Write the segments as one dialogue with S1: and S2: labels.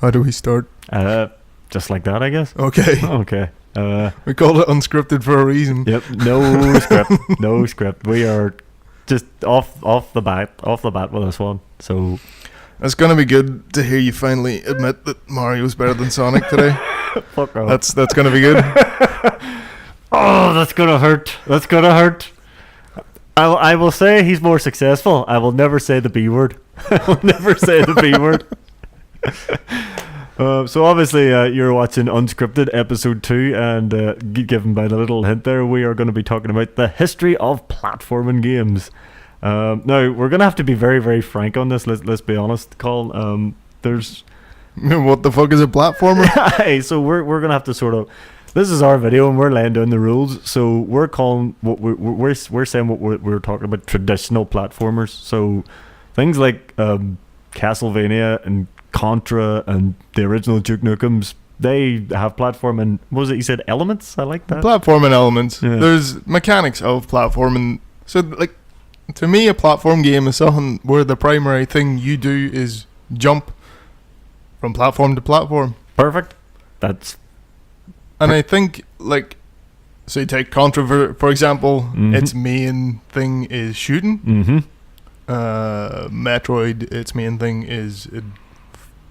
S1: How do we start?
S2: Just like that, I guess.
S1: Okay.
S2: Okay.
S1: We called it Unscripted for a reason.
S2: Yep. No script. No script. We are just off the bat with this one. So
S1: It's gonna be good to hear you finally admit that Mario's better than Sonic today.
S2: fuck off.
S1: That's gonna be good.
S2: Oh, that's gonna hurt. That's gonna hurt. I will say he's more successful. I will never say the B word. I will never say the B word. So obviously you're watching Unscripted episode 2, and given by the little hint there, we are going to be talking about the history of platforming games. Now we're going to have to be very, very frank on this. Let's be honest, Colin. There's
S1: What the fuck is a platformer?
S2: hey, so we're going to have to sort of. This is our video, and we're laying down the rules. So we're calling what we're saying what we're talking about traditional platformers. So things like Castlevania and Contra and the original Duke Nukems, they have platforming. What was it you said? Elements? I like that.
S1: Platforming elements.
S2: Yeah.
S1: There's mechanics of platforming. So, like, to me, a platform game is something where the primary thing you do is jump from platform to platform.
S2: Perfect. That's
S1: And I think, like, so you take Contra, for example, its main thing is shooting. Metroid, its main thing is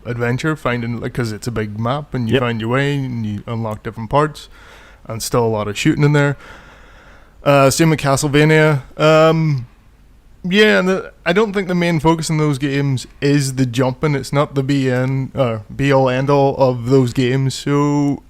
S1: adventure, finding, like, because it's a big map and you find your way and you unlock different parts, and still a lot of shooting in there. Same with Castlevania. Yeah, and I don't think the main focus in those games is the jumping. It's not the be all end all of those games. So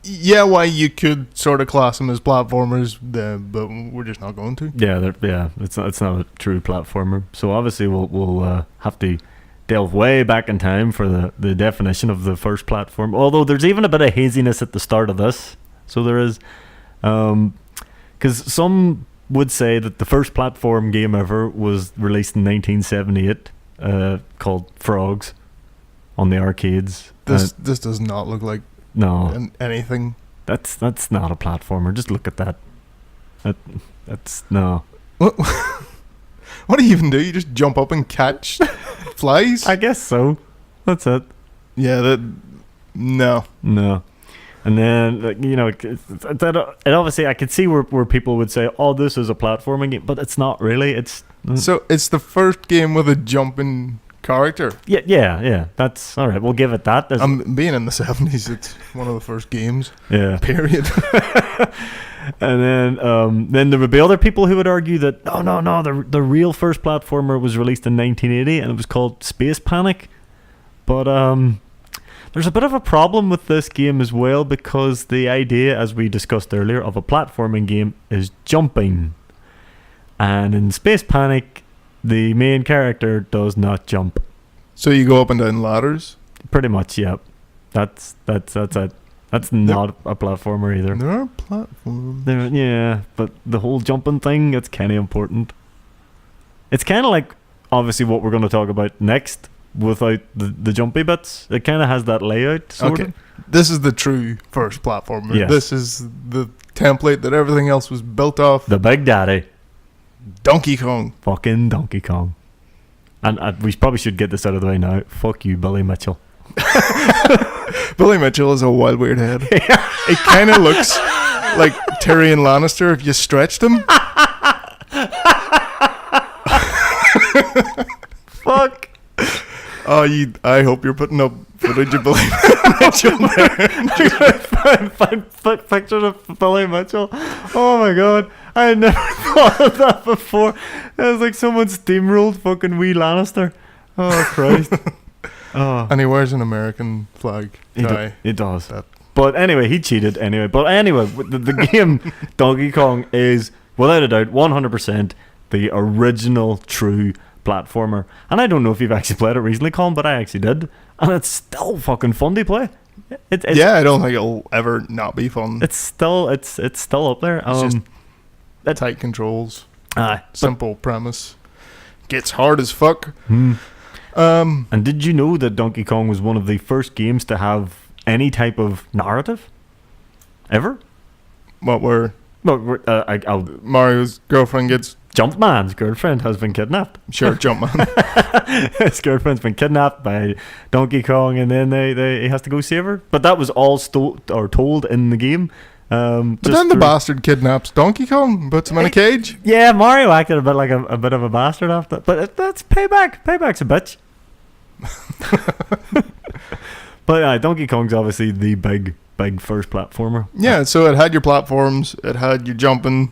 S1: yeah, why you could sort of class them as platformers, but we're just not going to.
S2: Yeah, it's not a true platformer. So obviously we'll have to delve way back in time for the definition of the first platform. Although there's even a bit of haziness at the start of this. So there is, because some would say that the first platform game ever was released in 1978, called Frogs, on the arcades.
S1: This does not look like anything.
S2: That's not a platformer. Just look at that. That's no.
S1: What do you even do? You just jump up and catch flies?
S2: I guess so. That's it.
S1: Yeah, no.
S2: And then, it obviously, I could see where people would say, "Oh, this is a platforming game," but it's not really.
S1: So it's the first game with a jumping character.
S2: Yeah. That's all right. We'll give it that.
S1: Being in the 70s, it's one of the first games.
S2: Yeah.
S1: Period.
S2: And then there would be other people who would argue that no, the real first platformer was released in 1980 and it was called Space Panic. But there's a bit of a problem with this game as well, because the idea, as we discussed earlier, of a platforming game is jumping. And in Space Panic, the main character does not jump.
S1: So you go up and down ladders?
S2: Pretty much, yeah. That's it. That's not a platformer either.
S1: There are platforms.
S2: Yeah, but the whole jumping thing, it's kind of important. It's kind of like, obviously, what we're going to talk about next, without the jumpy bits. It kind of has that layout, sort of.
S1: This is the true first platformer.
S2: Yes.
S1: This is the template that everything else was built off.
S2: The Big Daddy.
S1: Donkey Kong.
S2: Fucking Donkey Kong. And we probably should get this out of the way now. Fuck you, Billy Mitchell.
S1: Billy Mitchell is a wild weird head. It kind of looks like Tyrion Lannister if you stretched him.
S2: Fuck.
S1: Oh, I hope you're putting up footage of Billy Mitchell there.
S2: Find pictures of Billy Mitchell. Oh my god. I had never thought of that before. It was like someone steamrolled fucking wee Lannister. Oh Christ. Oh.
S1: And he wears an American flag tie.
S2: He does. But anyway, he cheated anyway. But anyway, the game Donkey Kong is, without a doubt, 100% the original true platformer. And I don't know if you've actually played it recently, Colin, but I actually did. And it's still fucking fun to play.
S1: Yeah, I don't think it'll ever not be fun.
S2: It's still up there.
S1: It's just tight controls. Simple premise. Gets hard as fuck.
S2: And did you know that Donkey Kong was one of the first games to have any type of narrative? Ever?
S1: What, where
S2: Well, I'll
S1: Mario's girlfriend gets
S2: Jumpman's girlfriend has been kidnapped.
S1: sure Jumpman.
S2: His girlfriend's been kidnapped by Donkey Kong, and then he has to go save her. But that was all told in the game.
S1: But then the bastard kidnaps Donkey Kong, puts him in a cage.
S2: Yeah, Mario acted a bit like a bit of a bastard after that. But that's payback. Payback's a bitch. But Donkey Kong's obviously the big first platformer.
S1: Yeah, so it had your platforms, it had you jumping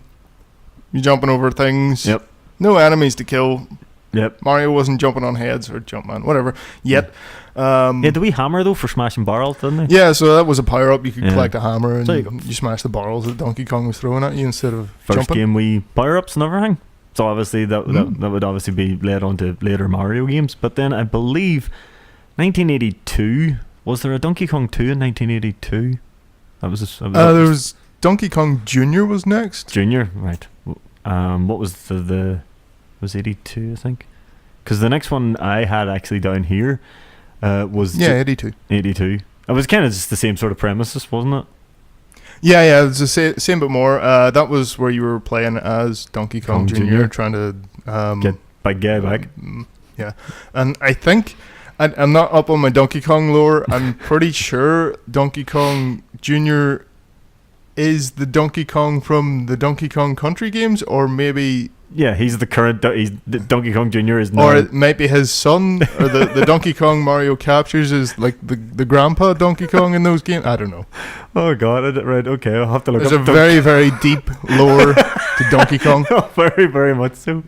S1: over things.
S2: Yep.
S1: No enemies to kill.
S2: Yep.
S1: Mario wasn't jumping on heads or Jumpman, whatever. Yet.
S2: Yeah, the wee hammer though for smashing barrels, didn't he?
S1: Yeah, so that was a power up. You could collect a hammer and
S2: So
S1: you smash the barrels that Donkey Kong was throwing at you instead of
S2: first
S1: jumping.
S2: game we power ups and everything. So obviously that would obviously be led on to later Mario games. But then I believe 1982, was there a Donkey Kong 2 in 1982? There
S1: was Donkey Kong Jr. was next.
S2: Junior, right. What was the was 82, I think? Because the next one I had actually down here was
S1: 82.
S2: 82. It was kind of just the same sort of premises, wasn't it?
S1: Yeah, it was the same but more. That was where you were playing as Donkey Kong Jr. trying to
S2: get Big Guy back.
S1: Yeah, and I think I'm not up on my Donkey Kong lore. I'm pretty sure Donkey Kong Jr. is the Donkey Kong from the Donkey Kong Country games, or maybe...
S2: Yeah, he's the current... the Donkey Kong Jr. is now...
S1: Or it might be his son, or the Donkey Kong Mario captures is like the grandpa Donkey Kong in those games. I don't know.
S2: Oh, God. Right, okay. I'll have to look
S1: There's
S2: up...
S1: a very, very deep lore to Donkey Kong.
S2: Oh, very, very much so.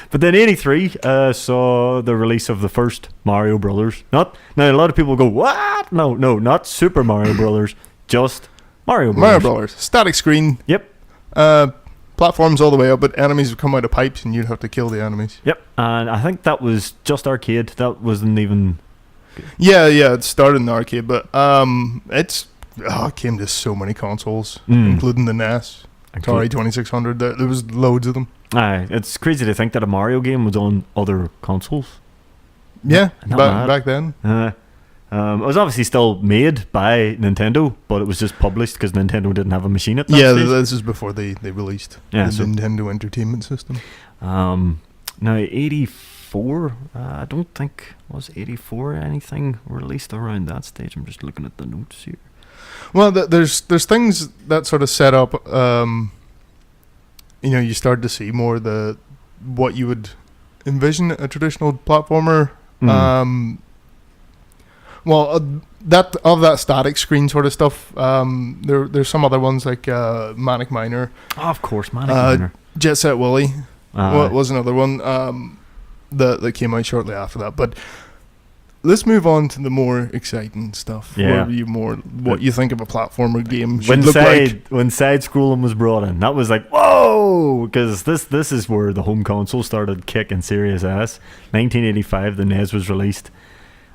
S2: But then 83 saw the release of the first Mario Brothers. Now, a lot of people go, what? No, not Super Mario Brothers, just... Mario Brothers.
S1: Static screen.
S2: Yep.
S1: Platforms all the way up, but enemies would come out of pipes and you'd have to kill the enemies.
S2: Yep. And I think that was just arcade. That wasn't even...
S1: Yeah, it started in the arcade, but it came to so many consoles, including the NES, Atari 2600. There was loads of them.
S2: It's crazy to think that a Mario game was on other consoles.
S1: Yeah, back then.
S2: It was obviously still made by Nintendo, but it was just published because Nintendo didn't have a machine at that stage.
S1: This is before they released the Nintendo Entertainment System.
S2: Now, 84, I don't think, was 84 anything released around that stage? I'm just looking at the notes here.
S1: Well, there's things that sort of set up, you start to see more what you would envision a traditional platformer. That static screen sort of stuff. There's some other ones like Manic Miner.
S2: Oh, of course, Manic Miner.
S1: Jet Set Willy was another one that came out shortly after that. But let's move on to the more exciting stuff.
S2: Yeah.
S1: What you think of a platformer game should
S2: when
S1: look like.
S2: When side scrolling was brought in, that was like, whoa! Because this is where the home console started kicking serious ass. 1985, the NES was released.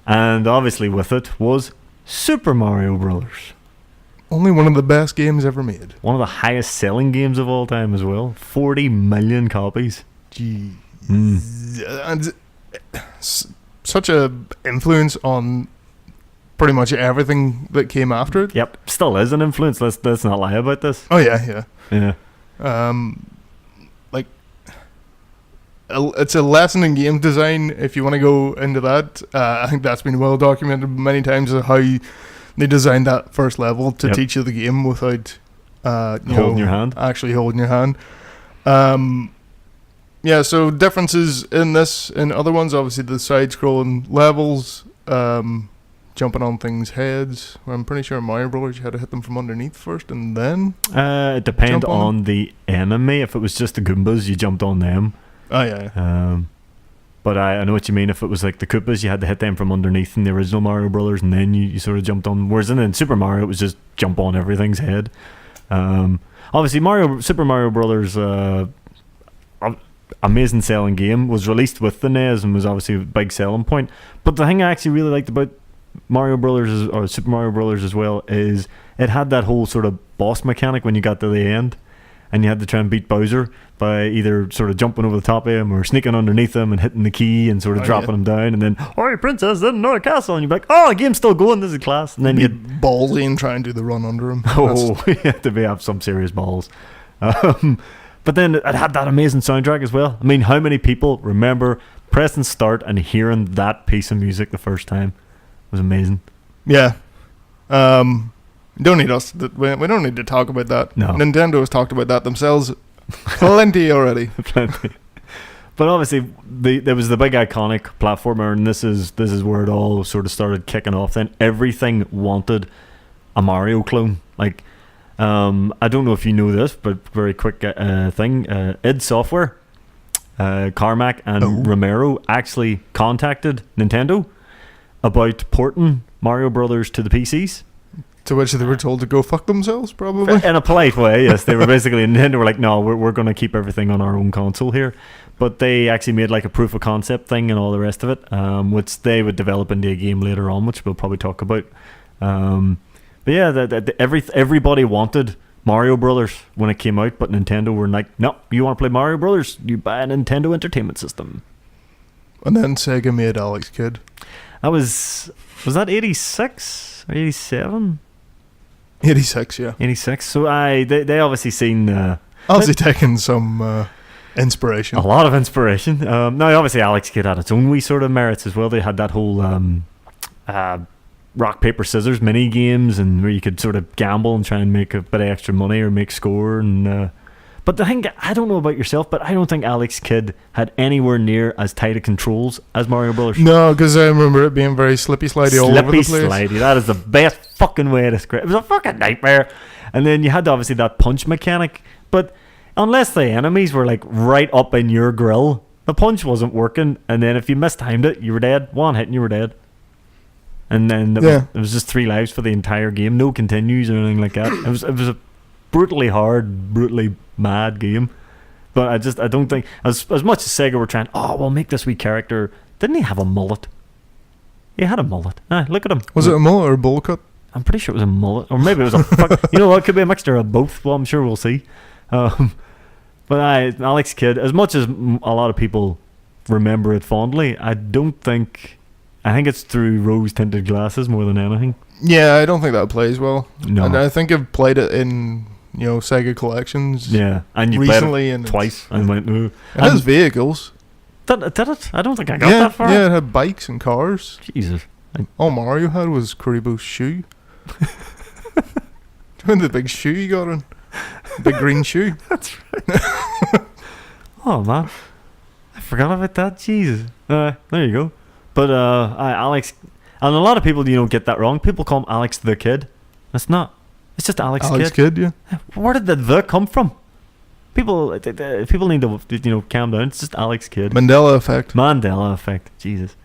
S2: And obviously with it was Super Mario Brothers.
S1: Only one of the best games ever made.
S2: One of the highest selling games of all time as well. 40 million copies.
S1: Jeez. And such a influence on pretty much everything that came after it.
S2: Yep. Still is an influence. Let's not lie about this.
S1: Oh, yeah.
S2: Yeah.
S1: It's a lesson in game design if you want to go into that. I think that's been well documented many times of how they designed that first level to teach you the game without
S2: holding your hand.
S1: Actually holding your hand. So differences in this and other ones, obviously the side-scrolling levels, jumping on things' heads. I'm pretty sure Mario Brothers you had to hit them from underneath first and then
S2: it depended on the enemy. If it was just the Goombas, you jumped on them.
S1: Oh, yeah.
S2: But I know what you mean. If it was like the Koopas, you had to hit them from underneath in the original Mario Brothers, and then you sort of jumped on. Whereas in Super Mario, it was just jump on everything's head. Obviously, Super Mario Brothers, amazing selling game, was released with the NES and was obviously a big selling point. But the thing I actually really liked about Mario Brothers or Super Mario Brothers as well is it had that whole sort of boss mechanic when you got to the end. And you had to try and beat Bowser by either sort of jumping over the top of him or sneaking underneath him and hitting the key and sort of dropping him down. And then, oh, princess, in another castle. And you're like, oh, the game's still going. This is class. And then
S1: you'd ballsy and try and do the run under him.
S2: Oh, you have to have some serious balls. But then it had that amazing soundtrack as well. I mean, how many people remember pressing start and hearing that piece of music the first time? It was amazing.
S1: Yeah. Don't need us. We don't need to talk about that.
S2: No.
S1: Nintendo has talked about that themselves plenty already.
S2: Plenty. But obviously, there was the big iconic platformer, and this is where it all sort of started kicking off. Then everything wanted a Mario clone. Like, I don't know if you know this, but very quick thing. id Software, Carmack, and Romero actually contacted Nintendo about porting Mario Brothers to the PCs.
S1: To which they were told to go fuck themselves, probably.
S2: In a polite way, yes. They were basically, Nintendo were like, no, we're going to keep everything on our own console here. But they actually made like a proof of concept thing and all the rest of it, which they would develop into a game later on, which we'll probably talk about. But yeah, everybody wanted Mario Brothers when it came out, but Nintendo were like, no, you want to play Mario Brothers? You buy a Nintendo Entertainment System.
S1: And then Sega made Alex Kidd.
S2: That was that 86 or 87?
S1: 86, yeah.
S2: 86. So they obviously seen
S1: obviously taken some inspiration.
S2: A lot of inspiration. Now obviously Alex Kidd had its own wee sort of merits as well. They had that whole rock paper scissors mini games, and where you could sort of gamble and try and make a bit of extra money or make score. And but the thing, I don't know about yourself, but I don't think Alex Kidd had anywhere near as tight of controls as Mario Brothers.
S1: No, because I remember it being very slippy slidey all over the place.
S2: Slidey, that is the best fucking way to describe it. It was a fucking nightmare. And then you had obviously that punch mechanic, but unless the enemies were like right up in your grill, the punch wasn't working. And then if you mistimed it, you were dead. One hit and you were dead. And then it was just 3 lives for the entire game. No continues or anything like that. It was a brutally hard, brutally mad game. But I don't think, as much as Sega were trying, we'll make this wee character. Didn't he have a mullet? He had a mullet. Look at him.
S1: Was it a mullet or a bowl cut?
S2: I'm pretty sure it was a mullet, or maybe it was you know what? It could be a mixture of both. Well, I'm sure we'll see. But Alex Kidd, as much as a lot of people remember it fondly, I think it's through rose-tinted glasses more than anything. Yeah,
S1: I don't think that plays well.
S2: No,
S1: and I think I've played it in Sega collections.
S2: Yeah, and you
S1: recently
S2: played it twice and went.
S1: It has vehicles.
S2: Did it? I don't think I got that far.
S1: Yeah, it had bikes and cars.
S2: Jesus.
S1: All Mario had was Kuribo's shoe. Do you remember the big shoe you got on? Big green shoe.
S2: That's right. Oh man, I forgot about that. Jesus. There you go. But Alex, and a lot of people get that wrong. People call him Alex the Kid. It's not. It's just Alex
S1: Kidd, yeah.
S2: Where did the come from? People need to calm down. It's just Alex Kidd.
S1: Mandela effect. Jesus.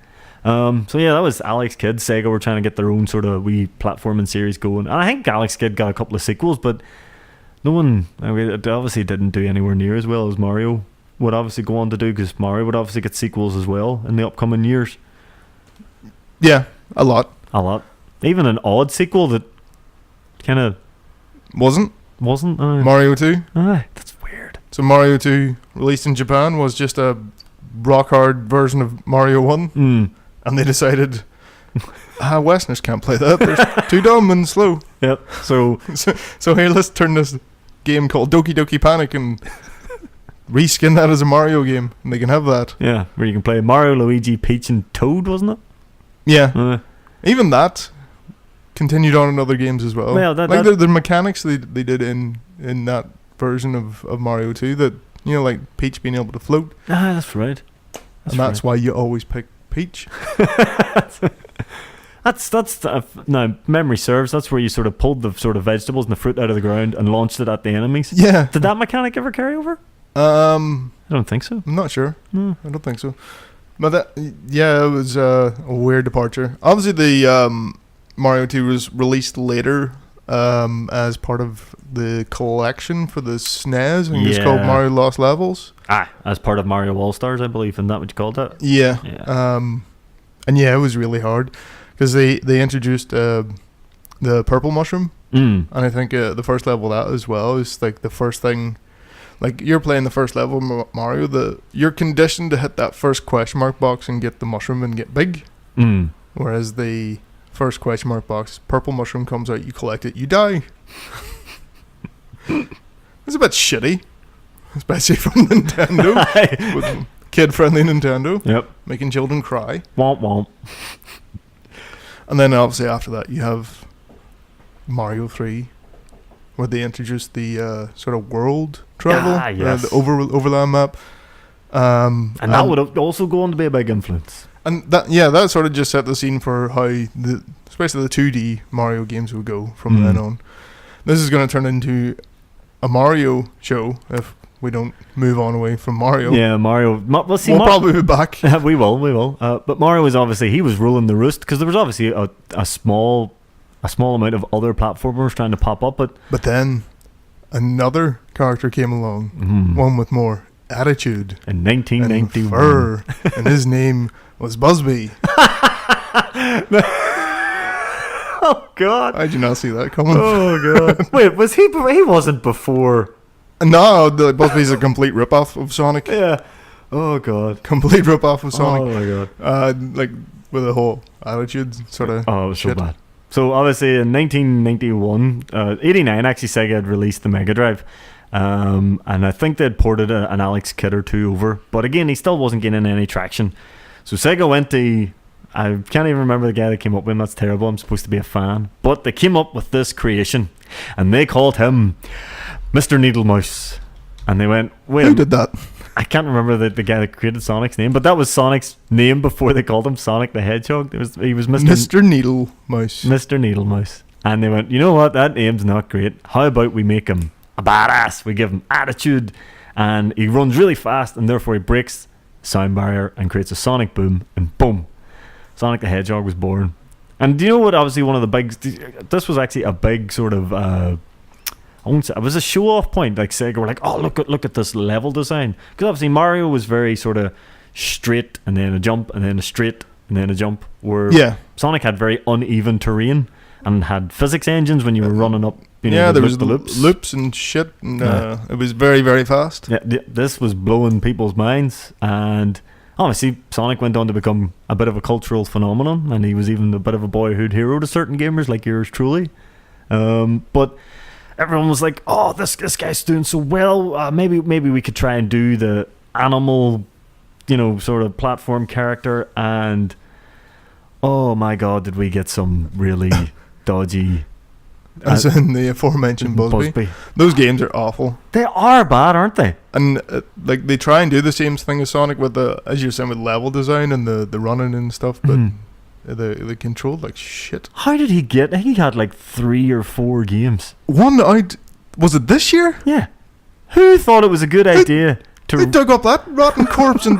S2: So yeah, that was Alex Kidd. Sega were trying to get their own sort of wee platforming series going, and I think Alex Kidd got a couple of sequels, but no one. It obviously didn't do anywhere near as well as Mario would obviously go on to do, because Mario would obviously get sequels as well in the upcoming years.
S1: Yeah, a lot.
S2: Even an odd sequel that kind of
S1: wasn't Mario 2.
S2: That's weird.
S1: So Mario 2 released in Japan was just a rock hard version of Mario 1, and they decided Westerners can't play that. They're too dumb and slow.
S2: Yep. So
S1: here, let's turn this game called Doki Doki Panic and reskin that as a Mario game, and they can have that.
S2: Yeah, where you can play Mario, Luigi, Peach, and Toad, wasn't it?
S1: Yeah. Even that continued on in other games as well.
S2: Well,
S1: the mechanics they did in that version of Mario 2, that like Peach being able to float.
S2: That's right.
S1: That's why you always pick Peach.
S2: That's now memory serves. That's where you sort of pulled the sort of vegetables and the fruit out of the ground and launched it at the enemies.
S1: Yeah.
S2: Did that mechanic ever carry over?
S1: I
S2: don't think so.
S1: I'm not sure. No. I don't think so. But it was a weird departure. Obviously, the Mario 2 was released later as part of the collection for the SNES, and it's called Mario Lost Levels.
S2: As part of Mario All-Stars, I believe, isn't that what you called it?
S1: Yeah. And it was really hard, because they introduced the purple mushroom, and I think the first level of that as well is like the first thing. Like, you're playing the first level of Mario, you're conditioned to hit that first question mark box and get the mushroom and get big. Whereas the first question mark box, purple mushroom comes out, you collect it, you die. It's a bit shitty, especially from Nintendo. With kid-friendly Nintendo.
S2: Yep.
S1: Making children cry.
S2: Womp womp.
S1: And then obviously after that you have Mario 3, where they introduced the sort of world travel,
S2: yes.
S1: The overland map.
S2: And that would also go on to be a big influence.
S1: And that sort of just set the scene for how especially the 2D Mario games would go from then on. This is going to turn into a Mario show if we don't move on away from Mario.
S2: Yeah, Mario. We'll
S1: probably be back.
S2: We will. But Mario was obviously, he was ruling the roost, because there was obviously a small amount of other platformers trying to pop up. But
S1: then another character came along, one with more attitude.
S2: In 1991.
S1: And fur, and his name was Busby.
S2: Oh, God.
S1: I did not see that coming.
S2: Oh, God. Wait, was he wasn't before...
S1: No, Busby's a complete rip-off of Sonic.
S2: Yeah. Oh, God.
S1: Complete rip-off of Sonic.
S2: Oh, my God.
S1: Like, with a whole attitude sort of
S2: Oh, it was
S1: shit.
S2: so bad. So, obviously, in 1991, 89, actually, Sega had released the Mega Drive. And I think they'd ported an Alex Kidd or two over. But again, he still wasn't gaining any traction. So, Sega went to... I can't even remember the guy that came up with him. That's terrible. I'm supposed to be a fan. But they came up with this creation. And they called him Mr. Needlemouse. And they went, wait.
S1: Who did that?
S2: I can't remember the guy that created Sonic's name. But that was Sonic's name before they called him Sonic the Hedgehog. He was
S1: Mr. Needlemouse.
S2: Mr. Needlemouse. And they went, you know what? That name's not great. How about we make him a badass? We give him attitude. And he runs really fast. And therefore he breaks the sound barrier and creates a sonic boom. And boom. Sonic the Hedgehog was born. And do you know what? Obviously, one of the big... This was actually a big sort of... I won't say... It was a show-off point. Like, Sega were like, oh, look at this level design. Because obviously, Mario was very sort of straight, and then a jump, and then a straight, and then a jump. Where Sonic had very uneven terrain, and had physics engines when you were running up...
S1: there was the loops and shit. And, it was very, very fast.
S2: Yeah, this was blowing people's minds. And... Obviously, Sonic went on to become a bit of a cultural phenomenon, and he was even a bit of a boyhood hero to certain gamers like yours truly. But everyone was like, "Oh, this guy's doing so well. Maybe we could try and do the animal, sort of platform character." And oh my God, did we get some really dodgy.
S1: As in the aforementioned Busby. Those games are awful.
S2: They are bad, aren't they?
S1: And like they try and do the same thing as Sonic with as you're saying, with level design and the running and stuff, but they controlled like shit.
S2: How did he get? He had like 3 or 4 games.
S1: One was it this year?
S2: Yeah. Who thought it was a good idea to?
S1: They dug up that rotten corpse and.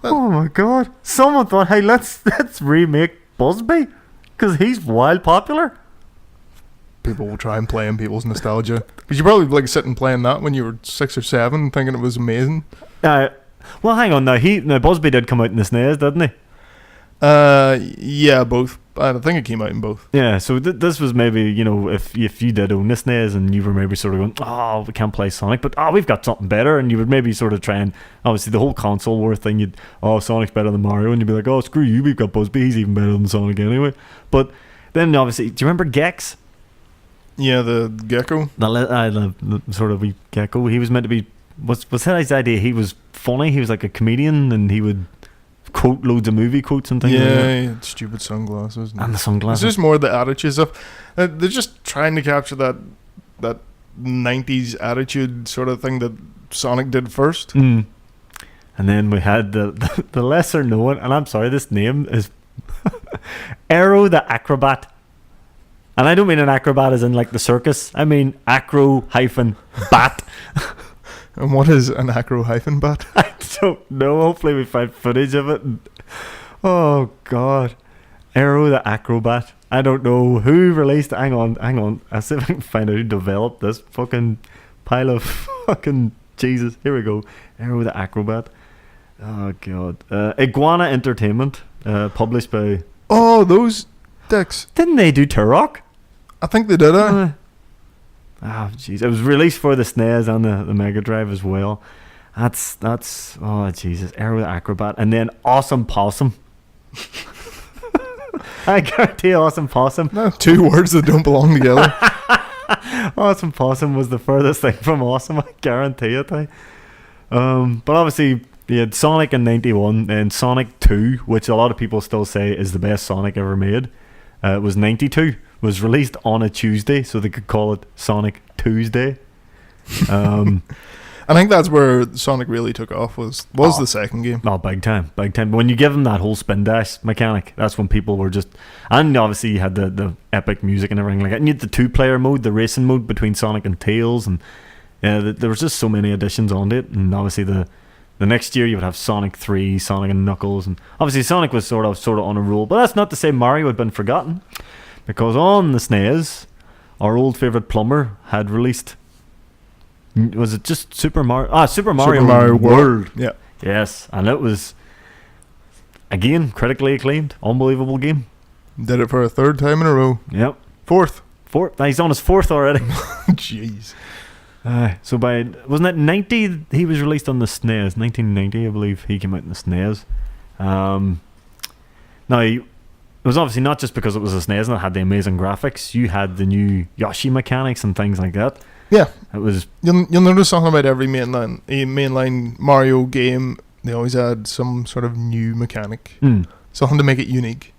S2: Oh my God! Someone thought, hey, let's remake Busby. Because he's wild popular.
S1: People will try and play in people's nostalgia. Because you probably like sitting playing that when you were 6 or 7, thinking it was amazing.
S2: Well, hang on now. Busby did come out in the SNES, didn't he?
S1: Yeah, both. I think it came out in both.
S2: Yeah, so this was maybe, if you did own the SNES and you were maybe sort of going, oh, we can't play Sonic, but we've got something better, and you would maybe sort of try and, obviously the whole console war thing, Sonic's better than Mario, and you'd be like, oh, screw you, we've got Busby, he's even better than Sonic anyway. But then obviously, do you remember Gex?
S1: Yeah, the gecko.
S2: The sort of wee gecko. He was meant to be, was that his idea? He was funny, he was like a comedian, and he would quote loads of movie quotes and things like that.
S1: Yeah, he had stupid sunglasses.
S2: And the sunglasses.
S1: It's just more the attitude stuff. They're just trying to capture that 90s attitude sort of thing that Sonic did first.
S2: And then we had the lesser known, and I'm sorry, this name is Aero the Acrobat. And I don't mean an acrobat as in like the circus. I mean acro-bat.
S1: And what is an acro-bat?
S2: I don't know. Hopefully we find footage of it. Oh God, Aero the Acrobat. I don't know who released. Hang on. I'll see if I can find out who developed this fucking pile of fucking Jesus. Here we go. Aero the Acrobat. Oh God. Iguana Entertainment. Published by.
S1: Oh, those dicks.
S2: Didn't they do Turok?
S1: I think they did.
S2: Oh jeez, it was released for the SNES and the Mega Drive as well. That's oh Jesus, Aero the Acrobat, and then Awesome Possum. I guarantee Awesome Possum.
S1: No, 2 words that don't belong together.
S2: Awesome Possum was the furthest thing from awesome, I guarantee it. But obviously, you had Sonic in 91 and Sonic 2, which a lot of people still say is the best Sonic ever made. It was 92, was released on a Tuesday, so they could call it Sonic Tuesday.
S1: I think that's where Sonic really took off, was the second game.
S2: Oh, big time. When you give them that whole spin dash mechanic, that's when people were just... And obviously you had the epic music and everything like that. And you had the two-player mode, the racing mode between Sonic and Tails, and there was just so many additions on it. And obviously the next year you would have Sonic 3, Sonic and Knuckles, and obviously Sonic was sort of on a roll. But that's not to say Mario had been forgotten, because on the SNES, our old favourite plumber had released... Was it just Super Mario? Super Mario World.
S1: Yeah.
S2: Yes, and it was, again, critically acclaimed. Unbelievable game.
S1: Did it for a third time in a row.
S2: Yep.
S1: Fourth.
S2: He's on his fourth already.
S1: Jeez.
S2: So wasn't it 90? He was released on the SNES. 1990, I believe he came out in the SNES. Now, it was obviously not just because it was a SNES and it had the amazing graphics. You had the new Yoshi mechanics and things like that.
S1: Yeah,
S2: it was.
S1: You'll notice something about every mainline Mario game. They always add some sort of new mechanic, something to make it unique.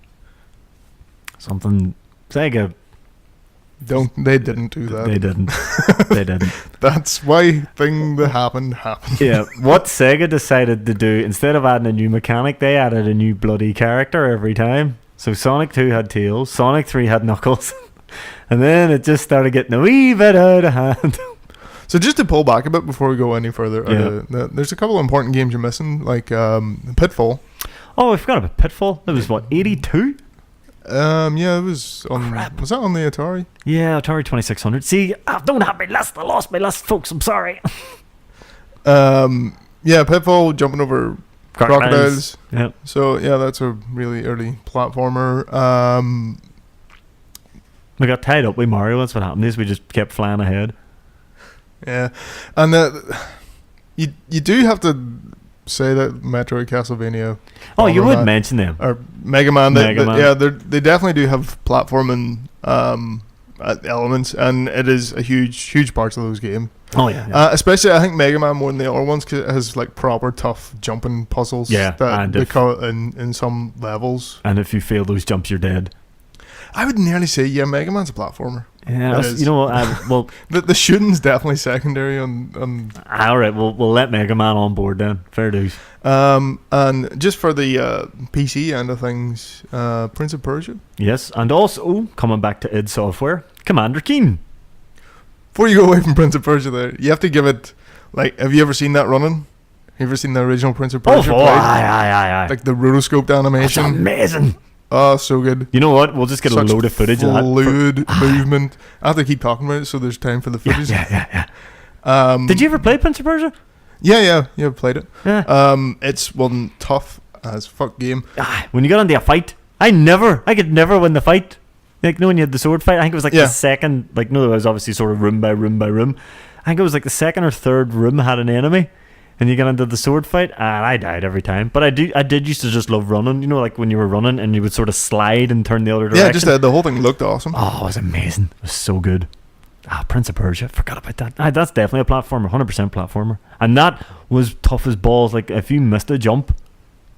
S2: Something Sega.
S1: They didn't do that.
S2: They didn't. They didn't.
S1: That's why thing that happened.
S2: Yeah, what Sega decided to do, instead of adding a new mechanic, they added a new bloody character every time. So Sonic 2 had Tails, Sonic 3 had Knuckles. And then it just started getting a wee bit out of hand.
S1: So just to pull back a bit before we go any further, there's a couple of important games you're missing, like Pitfall.
S2: Oh, I forgot about Pitfall. That was what, 82?
S1: Yeah, it was on.
S2: Crap.
S1: Was that on the Atari?
S2: Yeah, Atari 2600. See, I don't have my list. I lost my list, folks. I'm sorry.
S1: Yeah, Pitfall, jumping over crocodiles.
S2: Yeah.
S1: So yeah, that's a really early platformer.
S2: We got tied up with Mario. That's what happened. Is we just kept flying ahead.
S1: Yeah, and you do have to say that Metroid, Castlevania.
S2: Oh, you would mention them.
S1: Or Mega Man.
S2: Yeah,
S1: they definitely do have platforming elements, and it is a huge part of those games.
S2: Oh yeah.
S1: Especially I think Mega Man more than the other ones, because it has like proper tough jumping puzzles.
S2: Yeah,
S1: that they call it in some levels.
S2: And if you fail those jumps, you're dead.
S1: I would nearly say, yeah, Mega Man's a platformer.
S2: Yeah, you know what? Well,
S1: the shooting's definitely secondary on.
S2: All right, we'll let Mega Man on board then. Fair dues.
S1: And just for the PC end of things, Prince of Persia.
S2: Yes, and also coming back to id Software, Commander Keen.
S1: Before you go away from Prince of Persia, there, you have to give it. Like, have you ever seen that running? Have you ever seen the original Prince of Persia?
S2: Aye.
S1: Like the rotoscoped animation.
S2: That's amazing.
S1: Oh, so good.
S2: You know what? We'll just get a load of footage of that.
S1: Fluid movement. I have to keep talking about it, so there's time for the footage.
S2: Yeah. Did you ever play Prince of Persia?
S1: Yeah, I've played it.
S2: Yeah.
S1: It's one tough as fuck game.
S2: When you got into a fight, I could never win the fight. Like, when you had the sword fight, I think it was like the second, like, no, it was obviously sort of room by room by room. I think it was like the second or third room had an enemy. And you get into the sword fight, and I died every time. But I did used to just love running. You know, like when you were running and you would sort of slide and turn the other direction.
S1: Yeah, just the whole thing looked awesome.
S2: Oh, it was amazing. It was so good. Prince of Persia, forgot about that. That's definitely a platformer, 100% platformer. And that was tough as balls. Like, if you missed a jump,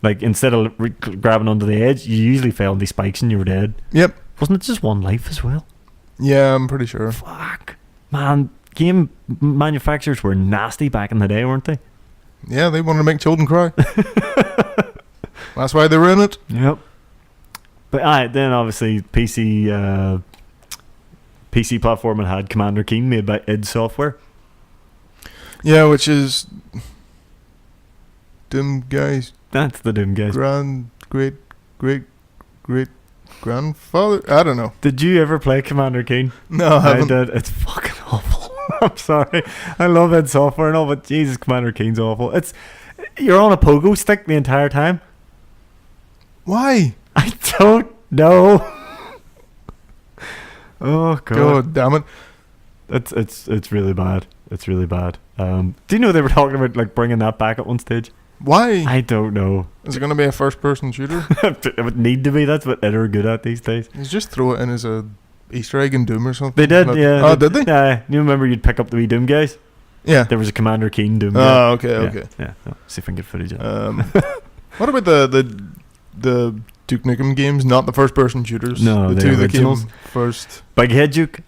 S2: like, instead of grabbing onto the edge, you usually fell on these spikes and you were dead.
S1: Yep.
S2: Wasn't it just one life as well?
S1: Yeah, I'm pretty sure.
S2: Fuck. Man, game manufacturers were nasty back in the day, weren't they?
S1: Yeah, they wanted to make children cry. That's why they were in it.
S2: Yep. But then obviously PC platform had Commander Keen, made by id Software.
S1: Yeah, which is Doom guys.
S2: That's the Doom guys.
S1: Great grandfather. I don't know.
S2: Did you ever play Commander Keen?
S1: No, I haven't.
S2: I did. It's fucking awful. I'm sorry. I love id Software and all, but Jesus, Commander Keen's awful. You're on a pogo stick the entire time.
S1: Why?
S2: I don't know. Oh god.
S1: God damn it.
S2: It's really bad. It's really bad. Do you know they were talking about like bringing that back at one stage?
S1: Why?
S2: I don't know.
S1: Is it going to be a first-person shooter?
S2: It would need to be. That's what id are good at these days.
S1: You just throw it in as Easter egg in Doom or something.
S2: They did, yeah.
S1: Oh, did they?
S2: Yeah. You remember you'd pick up the wee Doom guys?
S1: Yeah.
S2: There was a Commander Keen Doom guy.
S1: Oh, okay.
S2: Yeah. No, see if I can get footage of it.
S1: What about the Duke Nukem games? Not the first-person shooters.
S2: No,
S1: the
S2: the
S1: two that came
S2: originals.
S1: first.
S2: Big Head Duke.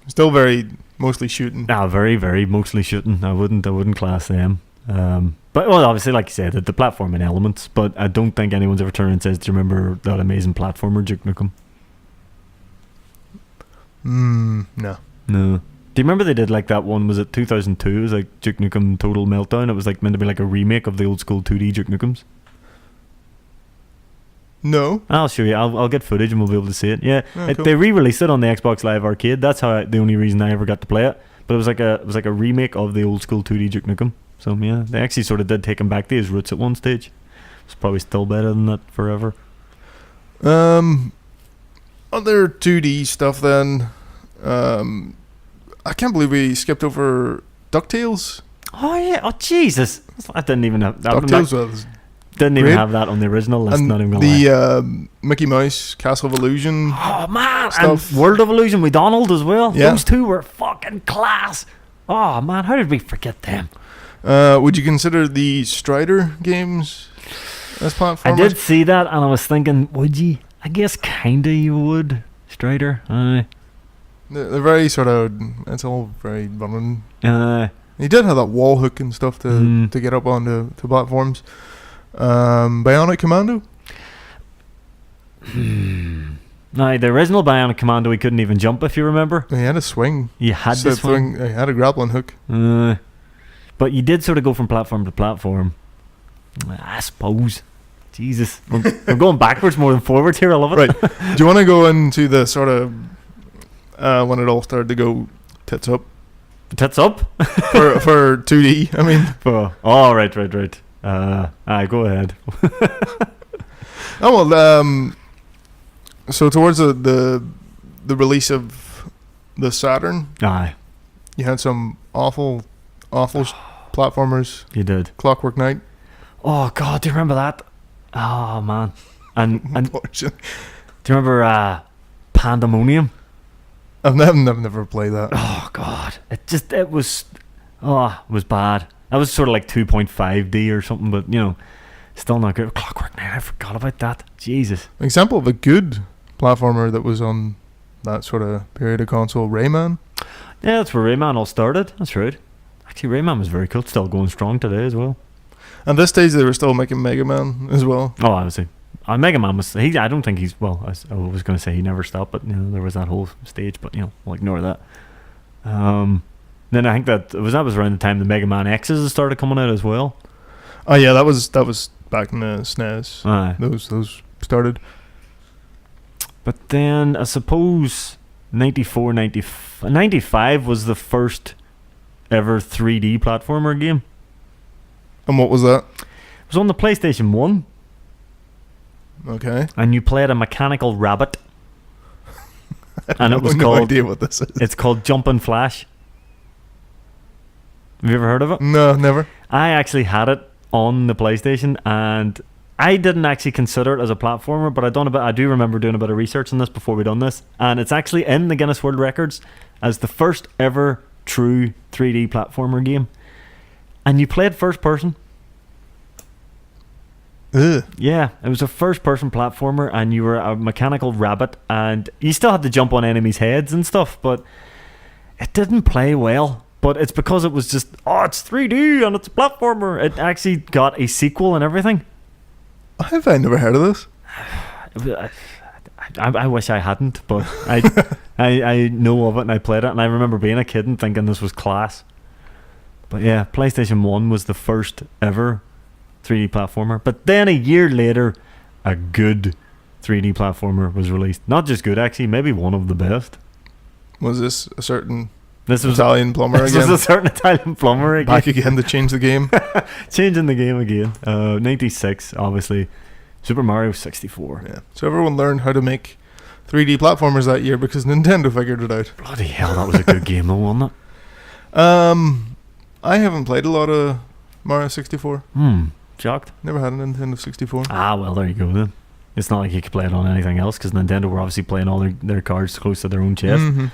S1: Still very mostly shooting.
S2: Very, very mostly shooting. I wouldn't class them. But well, obviously, like you said, the platforming elements. But I don't think anyone's ever turned and says, "Do you remember that amazing platformer Duke Nukem?"
S1: No.
S2: No. Do you remember they did like that one? Was it 2002? It was like Duke Nukem Total Meltdown. It was like meant to be like a remake of the old school 2D Duke Nukems.
S1: No.
S2: I'll show you. I'll get footage and we'll be able to see it. Yeah,
S1: Cool.
S2: they re-released it on the Xbox Live Arcade. That's the only reason I ever got to play it. But it was like a remake of the old school 2D Duke Nukem. So yeah, they actually sort of did take him back to his roots at one stage. It's probably still better than that forever.
S1: Other 2D stuff then. I can't believe we skipped over DuckTales.
S2: Oh yeah! Oh Jesus! I didn't even have that.
S1: DuckTales was
S2: Didn't even
S1: great.
S2: have that on the original list.
S1: And
S2: not even gonna lie.
S1: the Mickey Mouse Castle of Illusion.
S2: Oh man!
S1: stuff.
S2: And World of Illusion with Donald as well.
S1: Yeah.
S2: Those two were fucking class. Oh man, how did we forget them?
S1: Would you consider the Strider games as platformers?
S2: I did see that, and I was thinking, would you? I guess kinda you would. Strider.
S1: They're very sort of. It's all very running.
S2: Uh,
S1: You did have that wall hook and stuff to get up onto platforms. Bionic Commando.
S2: Now, the original Bionic Commando, we couldn't even jump, if you remember.
S1: He had a swing.
S2: You had
S1: So
S2: to swing.
S1: He had a grappling hook.
S2: But you did sort of go from platform to platform. I suppose. Jesus. We're going backwards more than forwards here. I love it.
S1: Right. Do you want to go into the sort of when it all started to go tits up
S2: Tits up?
S1: for 2D? I mean,
S2: oh, right. Go ahead.
S1: oh well. So towards the release of the Saturn,
S2: Aye,
S1: you had some awful platformers.
S2: you did.
S1: Clockwork Knight.
S2: Oh God, do you remember that? Oh man, and
S1: Unfortunately.
S2: do you remember Pandemonium?
S1: I've never played that.
S2: Oh God, it was bad. That was sort of like 2.5D or something, but still not good. Clockwork Knight, I forgot about that. Jesus.
S1: An example of a good platformer that was on that sort of period of console, Rayman.
S2: Yeah, that's where Rayman all started. That's right. Actually, Rayman was very cool. It's still going strong today as well.
S1: And this stage they were still making Mega Man as well.
S2: Oh, obviously. Mega Man was. I don't think he's. Well, I was going to say he never stopped, but there was that whole stage. But we'll ignore that. Then I think that was around the time the Mega Man X's started coming out as well.
S1: Oh yeah, that was back in the SNES.
S2: Aye.
S1: Those started.
S2: But then I suppose 94, 95 was the first ever 3D platformer game.
S1: And what was that?
S2: It was on the PlayStation 1.
S1: Okay.
S2: And you played a mechanical rabbit. And it
S1: I
S2: was
S1: have no
S2: called.
S1: idea what this is.
S2: It's called Jumpin' Flash. Have you ever heard of it?
S1: No, never.
S2: I actually had it on the PlayStation, and I didn't actually consider it as a platformer, but I do remember doing a bit of research on this before we done this, and it's actually in the Guinness World Records as the first ever true 3D platformer game. And you played first person.
S1: Ugh.
S2: Yeah, it was a first-person platformer, and you were a mechanical rabbit, and you still had to jump on enemies' heads and stuff, but it didn't play well. But it's because it was just, it's 3D and it's a platformer. It actually got a sequel and everything.
S1: Have I never heard of this?
S2: I wish I hadn't, but I know of it and I played it, and I remember being a kid and thinking this was class. But yeah, PlayStation 1 was the first ever 3D platformer. But then a year later, a good 3D platformer was released. Not just good, actually, maybe one of the best.
S1: Was this a certain
S2: This was
S1: Italian plumber
S2: this
S1: again?
S2: was a certain Italian plumber again.
S1: Back again to change the game?
S2: Changing the game again. 96, obviously. Super Mario 64.
S1: Yeah. So everyone learned how to make 3D platformers that year because Nintendo figured it out.
S2: Bloody hell, that was a good game though, wasn't it?
S1: I haven't played a lot of Mario 64.
S2: Shocked.
S1: Never had a Nintendo 64.
S2: Ah, well, there you go then. It's not like you could play it on anything else because Nintendo were obviously playing all their cards close to their own chest.
S1: Mm-hmm.